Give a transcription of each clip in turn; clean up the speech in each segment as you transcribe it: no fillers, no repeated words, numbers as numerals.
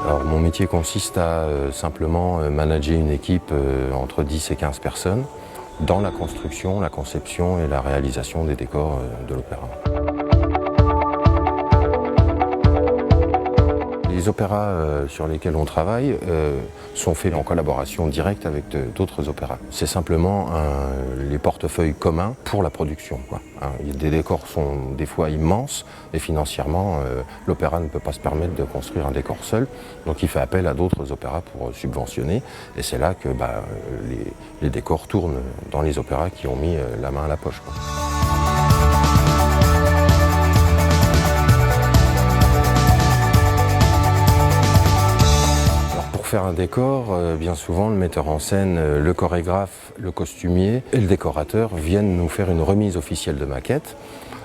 Alors, mon métier consiste à simplement manager une équipe entre 10 et 15 personnes dans la construction, la conception et la réalisation des décors de l'opéra. Les opéras sur lesquels on travaille sont faits en collaboration directe avec d'autres opéras. C'est simplement les portefeuilles communs pour la production, quoi. Les décors sont des fois immenses et financièrement, l'opéra ne peut pas se permettre de construire un décor seul. Donc il fait appel à d'autres opéras pour subventionner. Et c'est là que les décors tournent dans les opéras qui ont mis la main à la poche, quoi. Pour faire un décor, bien souvent, le metteur en scène, le chorégraphe, le costumier et le décorateur viennent nous faire une remise officielle de maquette,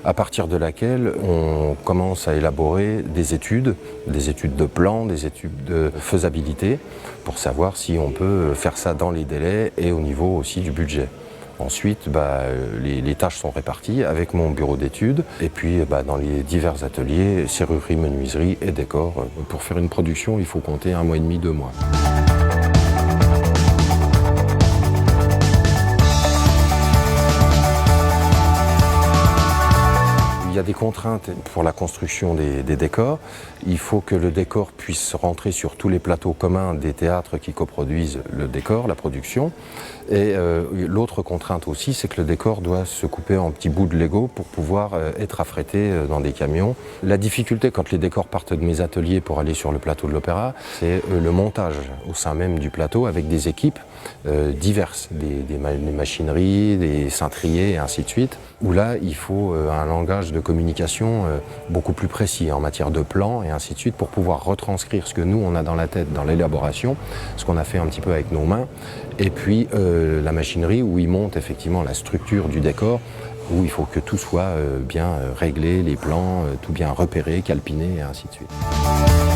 à partir de laquelle on commence à élaborer des études de plan, des études de faisabilité, pour savoir si on peut faire ça dans les délais et au niveau aussi du budget. Ensuite, les tâches sont réparties avec mon bureau d'études et puis dans les divers ateliers, serrurerie, menuiserie et décor. Pour faire une production, il faut compter 1 mois et demi, 2 mois. Il y a des contraintes pour la construction des décors. Il faut que le décor puisse rentrer sur tous les plateaux communs des théâtres qui coproduisent le décor, la production. Et l'autre contrainte aussi, c'est que le décor doit se couper en petits bouts de Lego pour pouvoir être affrété dans des camions. La difficulté quand les décors partent de mes ateliers pour aller sur le plateau de l'opéra, c'est le montage au sein même du plateau avec des équipes diverses, des machineries, des cintriers et ainsi de suite, où là il faut un langage de communication beaucoup plus précis en matière de plan et ainsi de suite pour pouvoir retranscrire ce que nous on a dans la tête, dans l'élaboration, ce qu'on a fait un petit peu avec nos mains, et puis la machinerie où il monte effectivement la structure du décor, où il faut que tout soit bien réglé, les plans, tout bien repéré, calpiné et ainsi de suite.